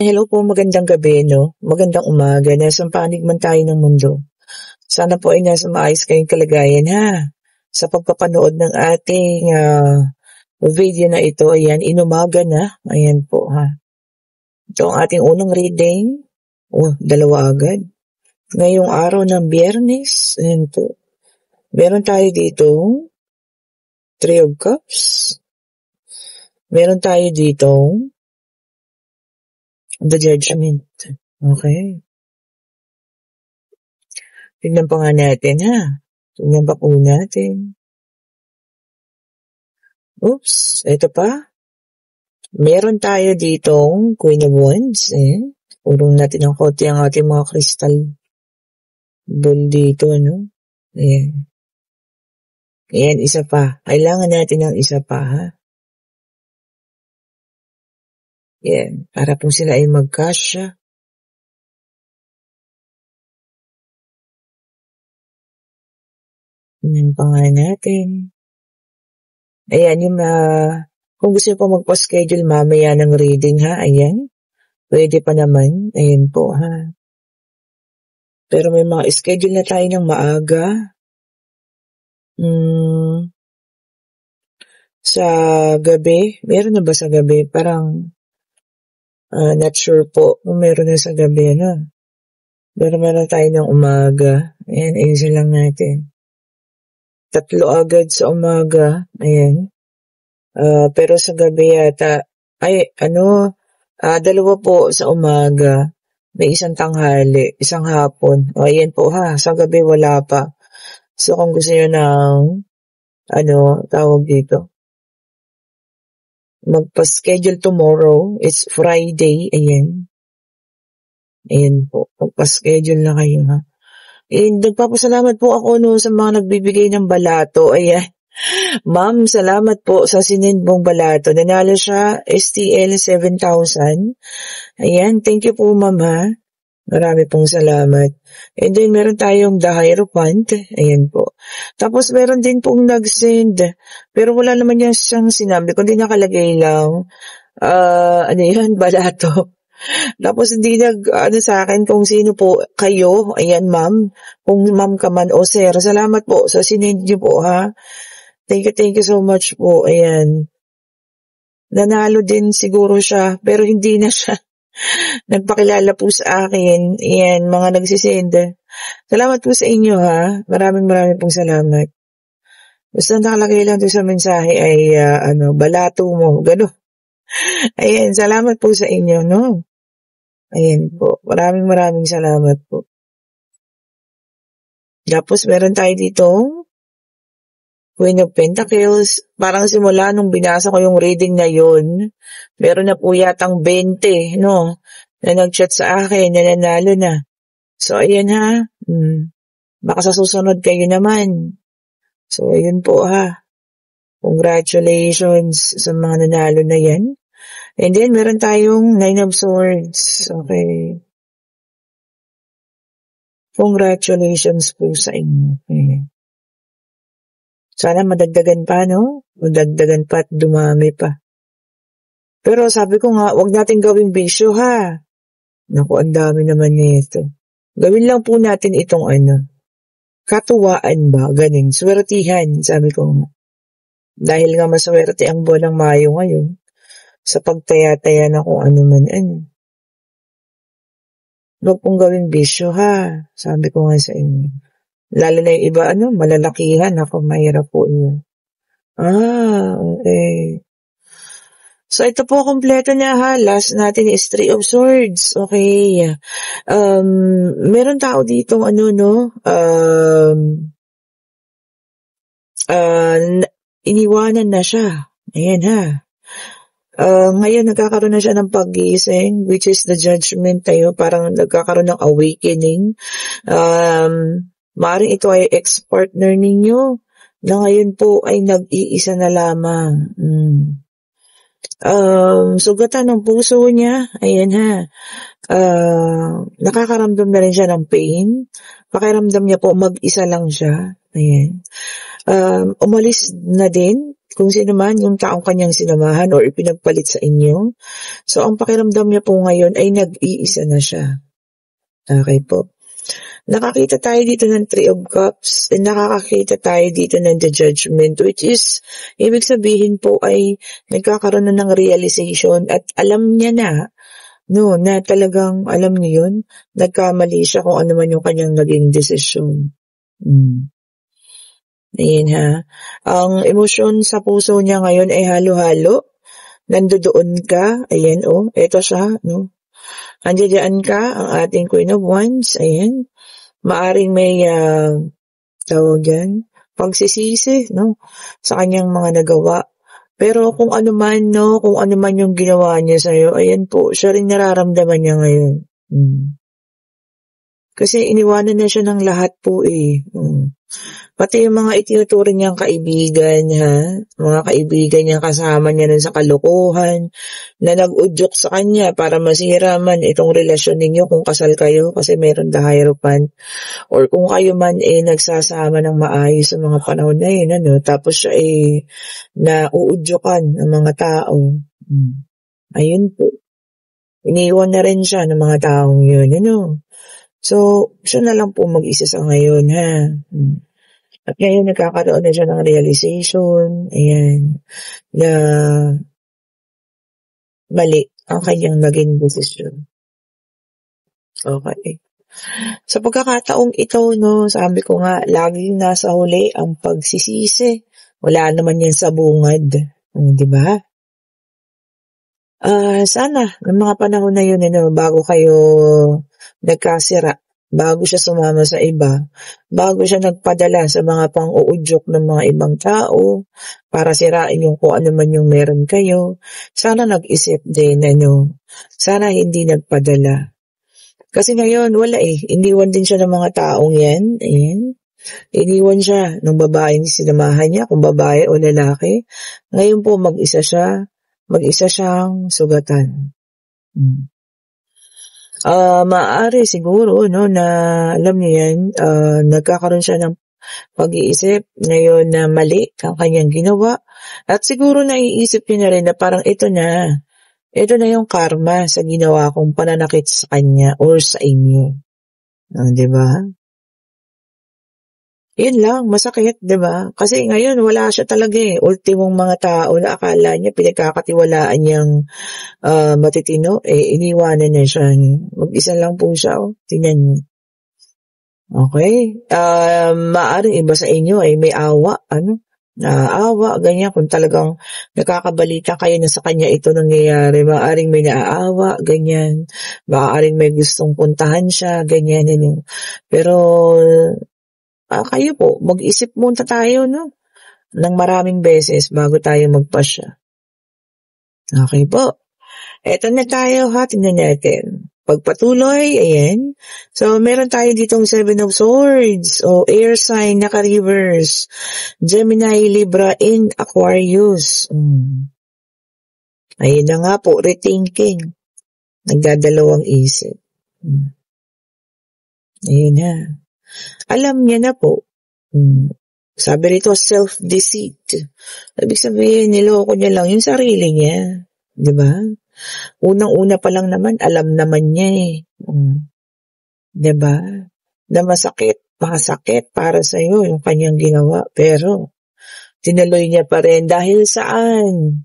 Hello po, magandang gabi, no? Magandang umaga. Nasa panig man tayo ng mundo. Sana po ay nasa maayos kayong kalagayan, ha? Sa pagpapanood ng ating video na ito, ayan, inumaga na. Ayan po, ha? Ito ang ating unang reading. Dalawa agad. Ngayong araw ng Biyernes, ayan po. Meron tayo dito, Three of Cups. Meron tayo dito, The Judgment. Okay. Tignan pa nga natin, ha? Tignan pa po natin. Oops, ito pa. Meron tayo ditong Queen of Wands. Urong natin ng konti ang ating mga crystal ball dito, no? Ayan. Ayan, isa pa. Kailangan natin ng isa pa, ha? Ayan, para po sila ay magkasya. Tignan pa nga natin. Ayan, yung kung gusto po magpa-schedule mamaya ng reading, ha? Ayan. Pwede pa naman. Ayan po, ha? Pero may mga schedule na tayo ng maaga. Sa gabi. Meron na ba sa gabi? Parang not sure po kung meron na sa gabi, ano? Pero meron tayo ng umaga. Ayan, ayusin lang natin. 3 agad sa umaga. Ayan. Pero sa gabi yata, 2 po sa umaga. May isang tanghali, isang hapon. Ayan po, ha. Sa gabi wala pa. So kung gusto nyo ng, tawag dito, magpa-schedule tomorrow. It's Friday. Ayan. Ayan po. Magpa-schedule na kayo, ha. Nagpapasalamat po ako sa mga nagbibigay ng balato. Ayan. Ma'am, salamat po sa sinend mong balato. Nanalo siya, STL 7,000. Ayan, thank you po, ma'am, ha. Marami pong salamat. And then, meron tayong The Hierophant. Ayan po. Tapos, meron din pong nag-send. Pero wala naman yung siyang sinabi. Kundi nakalagay lang, balato. Tapos hindi sa akin kung sino po kayo. Ayan, ma'am. Kung ma'am ka man o sir, salamat po sa sinend niyo po, ha. Thank you so much po. Ayan. Nanalo din siguro siya, pero hindi na siya nagpakilala po sa akin. Ayan, mga nagsisend. Salamat po sa inyo, ha. Maraming pong salamat. Basta nakalagay lang doon sa mensahe ay, balato mo. Gano'n. Ayan, salamat po sa inyo, no? Ayan po. Maraming salamat po. Tapos meron tayo dito, Queen of Pentacles. Parang simula nung binasa ko yung reading na yun, meron na po yatang 20, no? Na nag-chat sa akin, na nanalo na. So, ayan, ha. Baka sa susunod kayo naman. So, ayun po, ha. Congratulations sa mga nanalo na yan. And then, meron tayong 9 of Swords. Okay. Congratulations po sa inyo. Okay. Sana madagdagan pa, no? Madagdagan pa at dumami pa. Pero sabi ko nga, wag natin gawing bisyo, ha? Naku, ang dami naman nito. Gawin lang po natin itong katuwaan ba? Ganun. Swertihan, sabi ko nga. Dahil nga maswerte ang buwan ng Mayo ngayon. Sa pagtaya-taya na kung ano man. Huwag pong gawing bisyo, ha? Sabi ko nga sa inyo. Lalo na yung iba, malalakihan. Ako, mahirap po yun. Okay. So, ito po, kompleto na, ha? Last natin is 3 of Swords. Okay. Meron tao ditong iniwanan na siya. Ayan, ha? Ngayon, nagkakaroon na siya ng pag-iising, which is the Judgment tayo. Parang nagkakaroon ng awakening. Maaaring ito ay ex-partner ninyo na ngayon po ay nag-iisa na lamang. Sugatan ng puso niya. Ayan, ha. Nakakaramdam na rin siya ng pain. Pakiramdam niya po mag-isa lang siya. Ayan. Umalis na din kung sino man yung taong kanyang sinamahan or ipinagpalit sa inyo. So, ang pakiramdam niya po ngayon ay nag-iisa na siya. Okay po. Nakakita tayo dito ng Three of Cups and nakakakita tayo dito ng The Judgment, which is, ibig sabihin po ay nagkakaroon na ng realization at alam niya na, no, na talagang alam niyo yun, nagkamali siya kung ano man yung kanyang naging desisyon. Ayan ha. Ang emosyon sa puso niya ngayon ay halo-halo. Nandoon ka, ayan eto siya, no. Andiyan ka, ang ating Queen of Wands, ayan. Maaring may tawag yan, pagsisisi, no, sa kanyang mga nagawa. Pero kung ano man, no, kung ano man yung ginawa niya sa'yo, ayan po, siya rin nararamdaman niya ngayon. Kasi iniwanan na siya ng lahat po eh. Pati yung mga itinuturing niyang kaibigan, mga kaibigan niya kasama niya nun sa kalokohan, na nag-udyok sa kanya para masira man itong relasyon ninyo kung kasal kayo kasi meron the hierophant. Or kung kayo man nagsasama ng maayos sa mga panahon na yun, tapos siya nauudyokan ng mga tao. Ayun po. Iniwan na rin siya ng mga taong yun, So, siya na lang po mag-isa sa ngayon, At ngayon, nagkakaroon na siya ng realization, ayan, na mali ang kanyang naging desisyon. Okay. Sa pagkakataong ito, sabi ko nga, laging nasa huli ang pagsisisi. Wala naman yan sa bungad. Di ba? Sana, ng mga panahon na yun, bago kayo nagkasira, bago siya sumama sa iba, bago siya nagpadala sa mga pang-uudyok ng mga ibang tao para sirain yung kung ano man yung meron kayo, sana nag-isip din, sana hindi nagpadala. Kasi ngayon, wala iniwan din siya ng mga taong yan, ayan. Iniwan siya ng babaeng sinamahan niya, kung babae o lalaki. Ngayon po, mag-isa siyang sugatan. Maaari siguro, na alam niyo yan, nagkakaroon siya ng pag-iisip ngayon na mali ang kanyang ginawa. At siguro naiisip niya na rin na parang ito na yung karma sa ginawa kong pananakit sa kanya or sa inyo. Diba? Yun lang, masakit, diba? Kasi ngayon, wala siya talaga ultimong mga tao na akala niya, pinagkakatiwalaan niyang matitino, iniwanan na siya. Mag-isa lang po siya, tingnan niyo. Okay? Maaring iba sa inyo ay may awa, naaawa, ganyan, kung talagang nakakabalita kayo na sa kanya ito nangyayari, maaaring may naaawa, ganyan, maaaring may gustong puntahan siya, ganyan, pero kayo po, mag-isip muna tayo, ng maraming beses bago tayo magpasya. Okay po. Eto na tayo, tingnan natin. Pagpatuloy, ayan. So, meron tayo ditong 7 of Swords, air sign, naka-reverse. Gemini, Libra, in Aquarius. Ayun na nga po, rethinking. Nagdadalawang isip. Ayun na. Alam niya na po. Sabi rito, self-deceit. Ibig sabihin, niloko niya lang yung sarili niya. Diba? Unang-una pa lang naman, alam naman niya Diba? Na masakit para sa'yo yung kanyang ginawa. Pero, tinuloy niya pa rin. Dahil saan?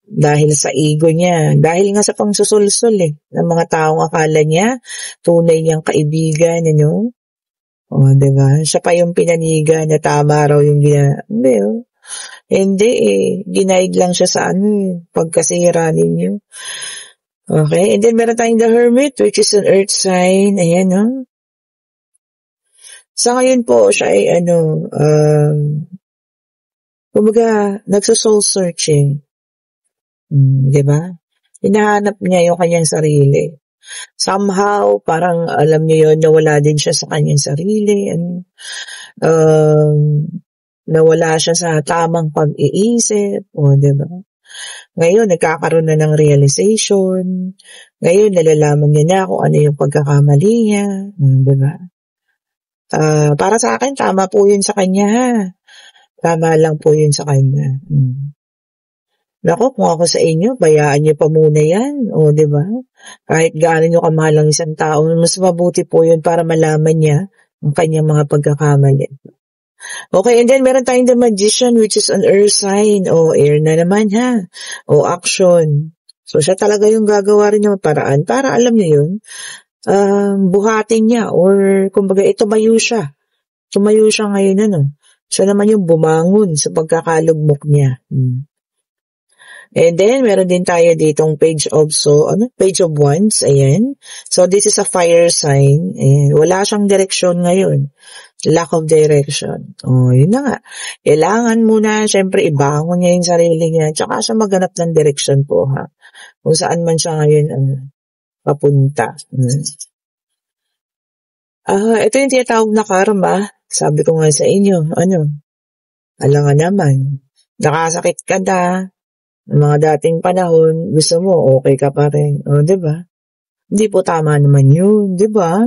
Dahil sa ego niya. Dahil nga sa pangsusulsol ng mga taong akala niya, tunay niyang kaibigan, diba? Siya pa yung pinaniga na tama raw yung Hindi ginaid lang siya sa pagkasira ninyo. Okay, and then meron tayong the Hermit, which is an earth sign. Ayan, Sa ngayon po, siya ay kumbaga, nagso-soul searching. Diba? Hinahanap niya yung kanyang sarili. Somehow, parang alam niyo yun, nawala din siya sa kanyang sarili. Nawala siya sa tamang pag-iisip. Diba? Ngayon, nagkakaroon na ng realization. Ngayon, nalalaman niya na kung ano yung pagkakamali niya. Diba? Para sa akin, tama po yun sa kanya, Tama lang po yun sa kanya. Naku, kung ako sa inyo, bayaan niyo pa muna yan. O, di ba? Kahit gaano niyo kamahal ang isang tao, mas mabuti po yun para malaman niya ang kanyang mga pagkakamali. Okay, and then meron tayong the magician, which is an earth sign. O, air na naman ha. O, action. So, siya talaga yung gagawa rin ng paraan para alam niyo yun, buhatin niya or kumbaga tumayo siya. Tumayo siya ngayon Siya naman yung bumangon sa pagkakalugmok niya. And then, meron din tayo ditong page of wands, ayan. So, this is a fire sign, and wala siyang direksyon ngayon. Lack of direction. Yun na nga. Kailangan muna, syempre, ibangon niya yung sarili niya, tsaka siya maghanap ng direksyon po, ha. Kung saan man siya ngayon, papunta. Ito yung tinatawag na karma. Sabi ko nga sa inyo, alangan naman, nakasakit ka na, mga dating panahon, gusto mo, okay ka pa rin. Diba? Hindi po tama naman yun, diba?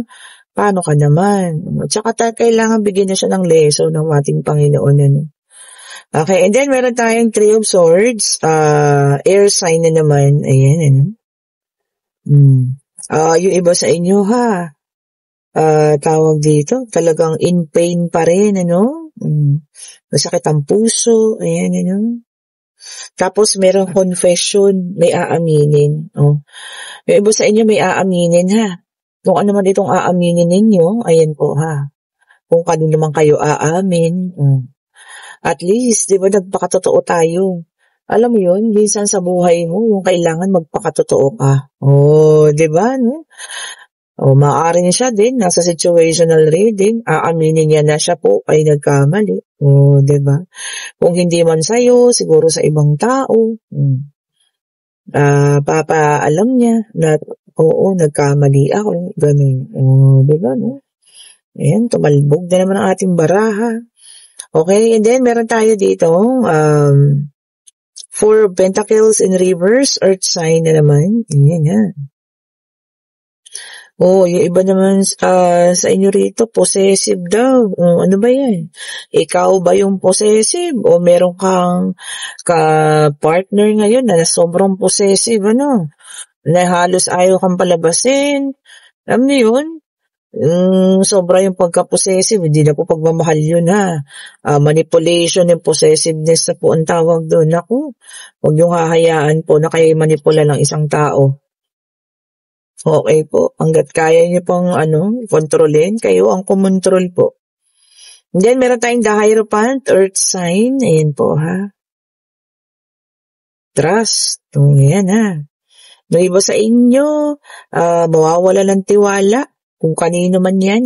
Paano ka naman? Tsaka kailangan bigyan na siya ng lesson ng ating Panginoon. Okay, and then meron tayong Three of Swords, air sign na naman. Ayan, yung iba sa inyo, tawag dito, talagang in pain pa rin, masakit ang puso, ayan, Tapos, merong confession, may aaminin. Yung iba sa inyo may aaminin, Kung ano man itong aaminin ninyo, ayan po, Kung kano naman kayo aamin. At least, di ba, nagpakatotoo tayo. Alam mo yun, minsan sa buhay mo, yung kailangan magpakatotoo ka. Di ba, maaari niya siya din, nasa situational reading, aaminin niya na siya po ay nagkamali. Diba? Kung hindi man sa'yo, siguro sa ibang tao, papaalam niya na, nagkamali ako, ganun. Diba, no? Ayan, tumalbog na naman ang ating baraha. Okay, and then meron tayo dito, Four of Pentacles in reverse, earth sign na naman. Ayan. Yung iba naman sa inyo rito, possessive daw. Ano ba yan? Ikaw ba yung possessive? O meron kang ka-partner ngayon na sobrang possessive, na halos ayaw kang palabasin? Alam niyo yun? Sobra yung pagka-possessive, hindi na po pagmamahal yun, manipulation and possessiveness na po ang tawag doon. Naku, huwag yung hahayaan po na kayo manipula ng isang tao. Okay po, hanggat kaya niyo pong kontrolin, kayo ang kumontrol po. And then, meron tayong the Hierophant, earth sign. Ayan po, Trust. Ayan, Yung iba sa inyo, mawawala ng tiwala. Kung kanino man yan,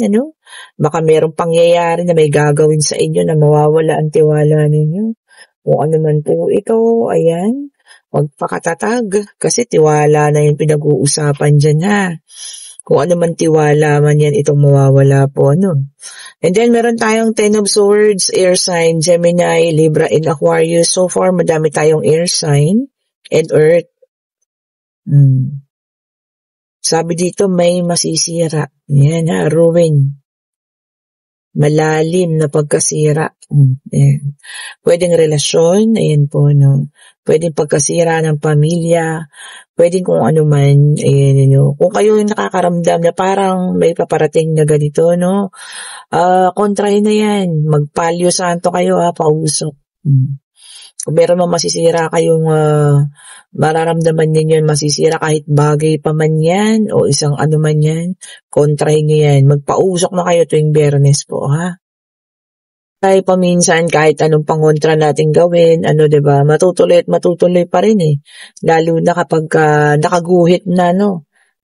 Baka merong pangyayari na may gagawin sa inyo na mawawala ang tiwala ninyo. Kung ano man po ito, ayan. Magpakatatag kasi tiwala na yung pinag-uusapan dyan, Kung ano man tiwala man yan, itong mawawala po, And then, meron tayong Ten of Swords, air sign, Gemini, Libra, and Aquarius. So far, madami tayong air sign and earth. Sabi dito, may masisira. Yan, ruin. Malalim na pagkasira. Ayan. Pwedeng relasyon, ayan po, Pwedeng pagkasira ng pamilya, pwedeng kung ano man, ayan, Kung kayo yung nakakaramdam na parang may paparating na ganito, kontrahin na yan. Magpalyo santo kayo, pausok. Kung meron man masisira kayong mararamdaman ninyo, masisira kahit bagay pa man yan o isang ano man yan, kontrahin nyo yan. Magpausok na kayo tuwing Biyernes po, Tayo paminsan kahit anong pangontra natin gawin, diba, matutuloy at matutuloy pa rin Lalo na kapag nakaguhit na,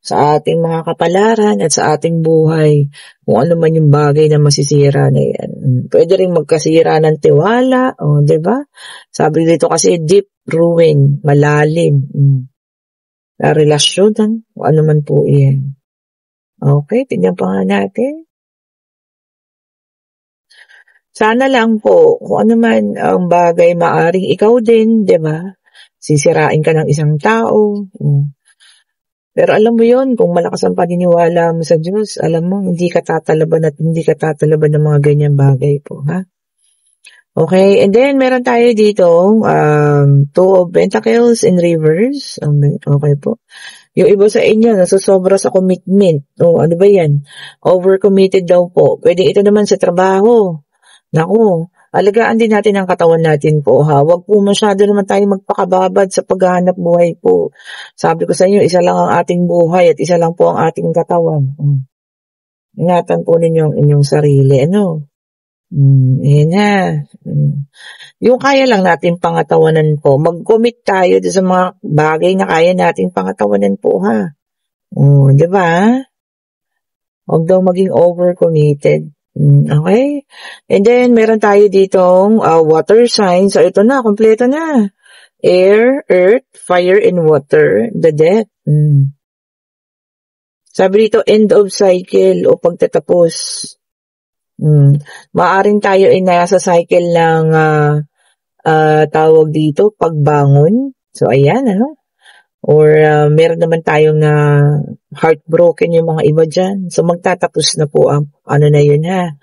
sa ating mga kapalaran at sa ating buhay, kung ano man yung bagay na masisira na yan. Pwede rin magkasira ng tiwala, diba? Sabi dito kasi deep ruin, malalim. Relasyon, kung ano man po yan. Okay, tingnan pa nga natin. Sana lang po, kung ano man ang bagay, maaring ikaw din, diba? Sisirain ka ng isang tao. Pero alam mo yon, kung malakas ang paniniwala mo sa Diyos, alam mo, hindi ka tatalaban at hindi ka tatalaban ng mga ganyan bagay po, Okay, and then meron tayo dito, Two of Pentacles in reverse. Okay po. Yung iba sa inyo, nasosobra sa commitment. O, ano ba yan? Overcommitted daw po. Pwede ito naman sa trabaho. Naku, alagaan din natin ang katawan natin po, ha. Huwag po masyado naman tayo magpakababad sa paghahanap buhay po. Sabi ko sa inyo, isa lang ang ating buhay at isa lang po ang ating katawan. Ingatan po ninyo ang inyong sarili. Ano? Ayan na. Yung kaya lang natin pangatawanan po, mag-commit tayo sa mga bagay na kaya natin pangatawanan po, ha. Di ba? Huwag daw maging overcommitted. Okay? And then, meron tayo ditong water sign. So, ito na, kompleto na. Air, earth, fire, and water. The death. Sabi dito, end of cycle o pagtatapos. Maaring tayo ay nasa cycle ng tawag dito, pagbangon. So, ayan, ano? Or meron naman tayong heartbroken yung mga iba dyan. So, magtatapos na po ang ano na yun, ha?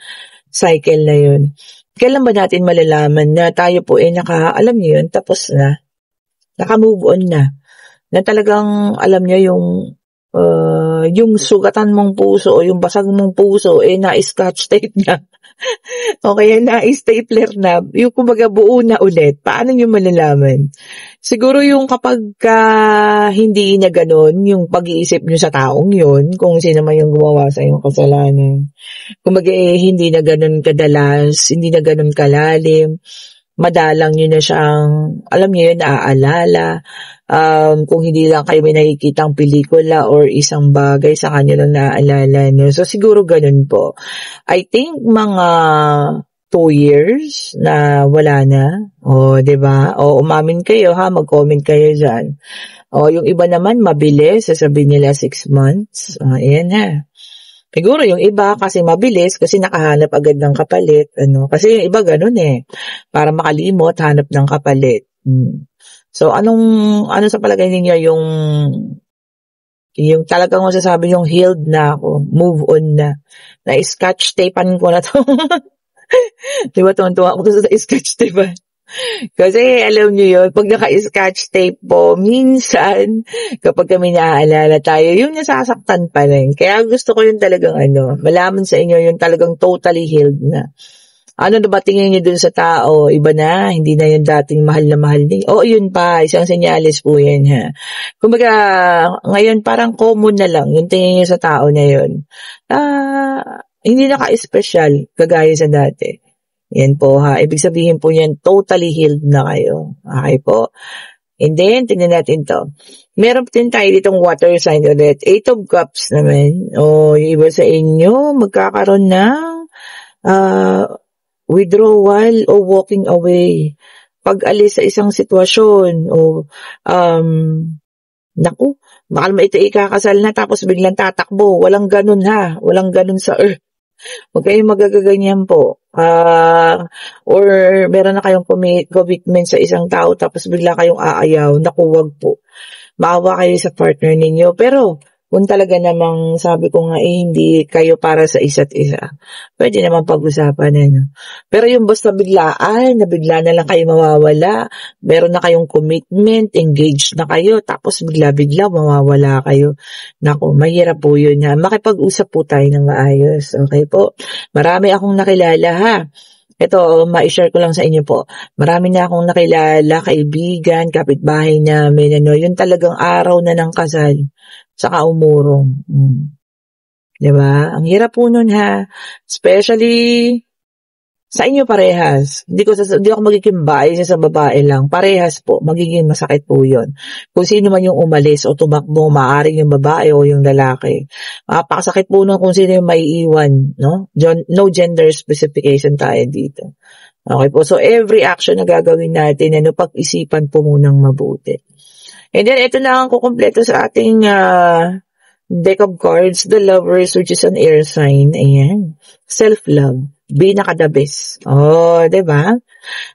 Cycle na yun. Kailan ba natin malalaman na tayo po ay alam niyo yun, tapos na. Naka-move on na. Na talagang, alam niyo yung sugatan mong puso o yung basag mong puso na-scotch tape na. O kaya na-stapler na. Yung kumbaga buo na ulit. Paano nyo malalaman? Siguro yung kapag hindi na ganun, yung pag-iisip nyo sa taong yun, kung sino man yung gumawa sa iyong kasalanan. Kumbaga hindi na ganun kadalas, hindi na ganun kalalim, madalang nyo na siyang, alam nyo yun, naaalala. Kung hindi lang kayo may nakikitang pelikula or isang bagay sa kanya lang naaalala nyo. So, siguro ganun po. I think mga 2 years na wala na. Diba? Umamin kayo, ha? Mag-comment kayo dyan. Yung iba naman, mabilis. Sasabihin nila 6 months. Ayan, ha? Siguro yung iba kasi mabilis kasi nakahanap agad ng kapalit. Kasi yung iba ganun para makalimot, hanap ng kapalit. So, ano sa palagay ninyo yung talagang masasabi yung healed na ako, move on na scotch tapean ko na to. Diba tuwan-tuwa ako sa scotch tape? Kasi alam nyo yun, pag naka-scotch tape po, minsan, kapag kami naaalala tayo, yung nasasaktan pa rin. Kaya gusto ko yung talagang malaman sa inyo yung talagang totally healed na. Ano na ba tingin nyo dun sa tao? Iba na, hindi na yung dating mahal na mahal din. Yun pa, isang senyales po yan, ha. Kumbaga, ngayon parang common na lang yung tingin nyo sa tao na yun. Hindi naka-special, kagaya sa dati. Yan po, ha. Ibig sabihin po yan, totally healed na kayo. Okay po? And then, tingnan natin to. Meron din tayo ditong water sign ulit. 8 of Cups naman. Yung iba sa inyo, magkakaroon ng withdrawal o walking away. Pag-alis sa isang sitwasyon o naku, baka ito ikakasal na tapos biglang tatakbo. Walang ganun, ha. Walang ganun sa earth. Huwag kayong magagaganyan po. Or meron na kayong commitment sa isang tao tapos bigla kayong aayaw. Naku, wag po. Maawa kayo sa partner ninyo. Pero kung talaga namang sabi ko nga hindi kayo para sa isa't isa, pwede naman pag-usapan Pero yung basta biglaan, na bigla na lang kayo mawawala, meron na kayong commitment, engaged na kayo, tapos bigla-bigla mawawala kayo. Naku, mahirap po yun, ha. Makipag-usap po tayo ng maayos. Okay po? Marami akong nakilala, ha. Ito, ma-share ko lang sa inyo po. Marami na akong nakilala, kaibigan, kapitbahay namin, yung talagang araw na ng kasal, saka umurong. Diba? Ang hirap po nun, ha. Especially sa inyo parehas. Hindi ako magiging bias sa babae lang. Parehas po. Magiging masakit po yun. Kung sino man yung umalis o tumakbo, maaaring yung babae o yung lalaki. Pakasakit po nun kung sino yung maiiwan. No gender specification tayo dito. Okay po. So, every action na gagawin natin, pag-isipan po munang mabuti. And then, ito na ang kukumpleto sa ating deck of cards, the Lovers, which is an air sign. Ayan. Self-love. Binaka-the best. Diba?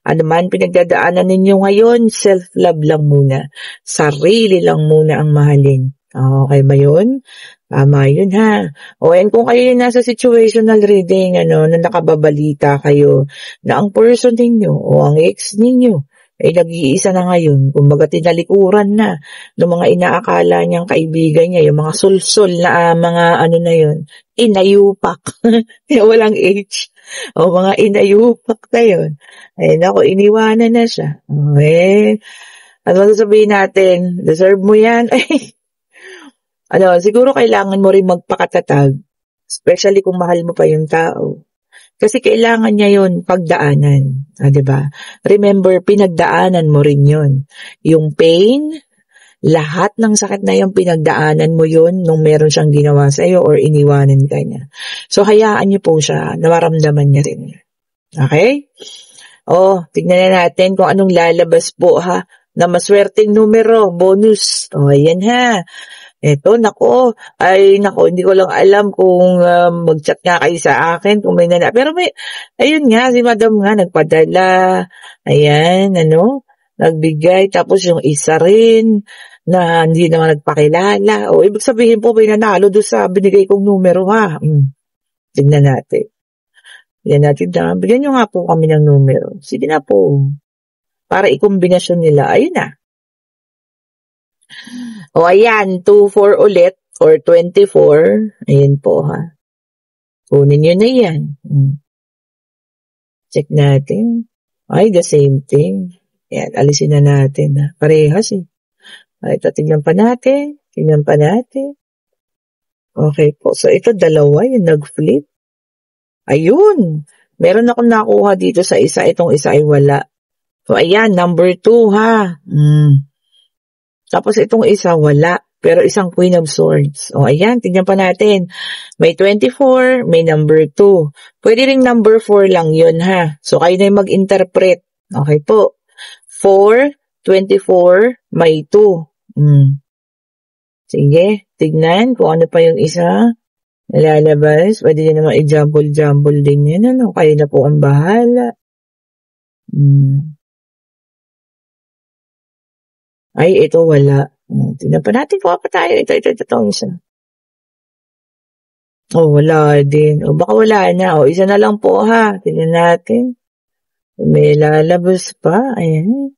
Ano man pinagdadaanan ninyo ngayon, self-love lang muna. Sarili lang muna ang mahalin. Okay ba yun? Tama yun ha. And kung kayo yung nasa situational reading, na nakababalita kayo na ang person ninyo o ang ex ninyo ay nag-iisa na ngayon, kumbaga tinalikuran na ng mga inaakala niyang kaibigan niya, yung mga sulsol na mga na yun, inayupak, walang H, o mga inayupak na yun. Ay nako, iniwanan na siya. Ano sabihin natin? Deserve mo yan? Siguro kailangan mo rin magpakatatag, especially kung mahal mo pa yung tao. Kasi kailangan niya yun pagdaanan, diba? Remember, pinagdaanan mo rin yun. Yung pain, lahat ng sakit na yung pinagdaanan mo yun nung meron siyang ginawa sa'yo or iniwanan ka niya. So, hayaan niyo po siya, namaramdaman niya rin. Okay? Tignan na natin kung anong lalabas po ha, na maswerteng numero, bonus. Ayan ha. Eto, nako, hindi ko lang alam kung mag-chat nga kayo sa akin, kung may pero ayun nga, si madam nga, nagpadala, ayan, nagbigay, tapos yung isa rin, na hindi naman nagpakilala, ibig sabihin po, may nanalo doon sa binigay kong numero, ha? Tignan natin. Bigyan nyo nga po kami ng numero. Sige na po, para ikombinasyon nila, ayun na. Ayan, 24 ulit or 24. Ayan po ha. Kunin nyo na yan. Check natin. The same thing. Ayan, alisin na natin. Parehas eh. Ito, tignan pa natin. Okay po. So, ito dalawa yung nag-flip. Ayun. Meron akong nakuha dito sa isa. Itong isa ay wala. So, ayan, number 2 ha. Tapos itong isa wala, pero isang Queen of Swords. Ayan, tingnan pa natin. May 24, may number 2. Pwede ring number 4 lang yun ha. So kayo na yung mag-interpret. Okay po. 4, 24, may 2. Sige, tignan kung ano pa yung isa. Nalalabas. Pwede nyo naman i-jumble din yan. Kayo na po ang bahala. Ay, ito wala. Tignan pa natin kung pa tayo. Ito ang isa. Wala din. Baka wala na. Isa na lang po ha. Tignan natin. May lalabas pa. Ayan.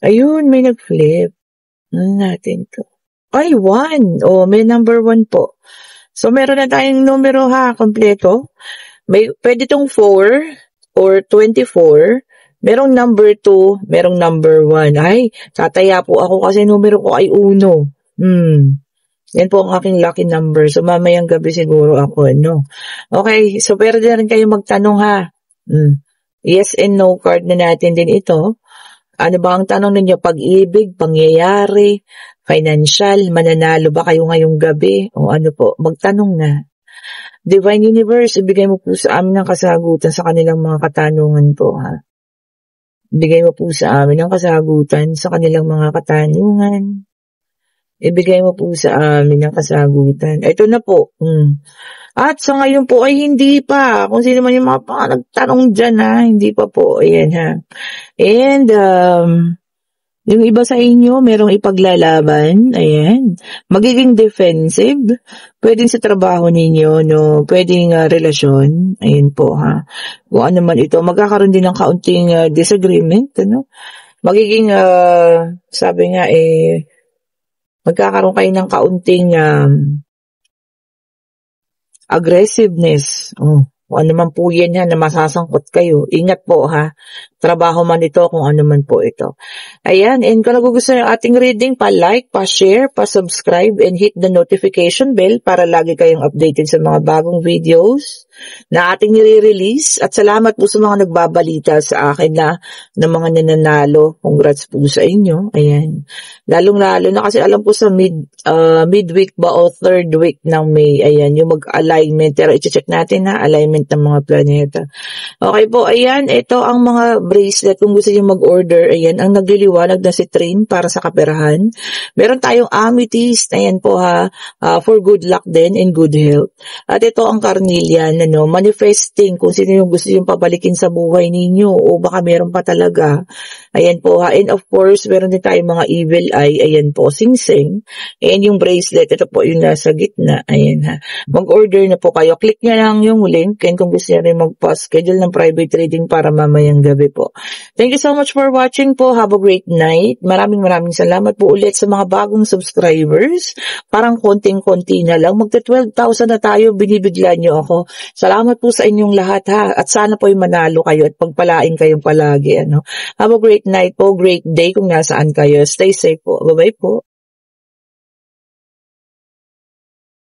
Ayun, may nag-flip. Ano natin to? Ay, 1. May number 1 po. So, meron na tayong numero ha, kompleto. Pwede tong 4 or 24. Merong number 2, merong number 1. Ay, tataya po ako kasi numero ko ay 1. Yan po ang aking lucky number. So, mamayang gabi siguro ako, Okay, so pwede na rin kayo magtanong ha. Yes and no card na natin din ito. Ano ba ang tanong ninyo? Pag-ibig, pangyayari, financial, mananalo ba kayo ngayong gabi? O ano po? Magtanong na. Divine Universe, ibigay mo po sa amin ang kasagutan sa kanilang mga katanungan po ha. Ibigay mo po sa amin ang kasagutan sa kanilang mga katanungan. Ibigay mo po sa amin ang kasagutan. Ito na po. At sa ngayon po ay hindi pa. Kung sino man yung mga nagtanong dyan ha, hindi pa po. Ayan ha. And, yung iba sa inyo, merong ipaglalaban. Ayan. Magiging defensive. Pwedeng sa trabaho ninyo, pwedeng relasyon. Ayan po, ha. Kung ano man ito, magkakaroon din ng kaunting disagreement, Magiging, sabi nga, magkakaroon kayo ng kaunting aggressiveness. Kung ano man po yan na masasangkot kayo. Ingat po ha. Trabaho man ito kung ano man po ito. Ayan, and kung nagugustuhan yung ating reading, pa-like, pa-share, pa-subscribe, and hit the notification bell para lagi kayong updated sa mga bagong videos na ating nire-release. At salamat po sa mga nagbabalita sa akin na mga nananalo. Congrats po sa inyo. Ayan. Lalong-lalo na kasi alam po sa midweek ba o third week ng May. Ayan, yung mag-alignment. Pero i-check natin na alignment ng mga planeta. Okay po, ayan, ito ang mga bracelet. Kung gusto niyo mag-order, ayan, ang nagliliwanag na citrine para sa kaperahan. Meron tayong amethyst, ayan po ha, for good luck din and good health. At ito ang carnelian, manifesting, kung sino yung gusto yung pabalikin sa buhay ninyo o baka meron pa talaga. Ayan po ha. And of course, meron din tayong mga evil eye. Ayan po, sing-sing. And yung bracelet, ito po yung nasa gitna. Ayan ha. Mag-order na po kayo. Click nyo lang yung link. And kung gusto nyo rin magpa-schedule ng private reading para mamayang gabi po. Thank you so much for watching po. Have a great night. Maraming salamat po ulit sa mga bagong subscribers. Parang konting-konti na lang. Magta-12,000 na tayo. Binibigla nyo ako. Salamat po sa inyong lahat ha. At sana po yung manalo kayo at pagpalain kayong palagi. Have a great night po, great day kung nasaan kayo. Stay safe po. Bye-bye po.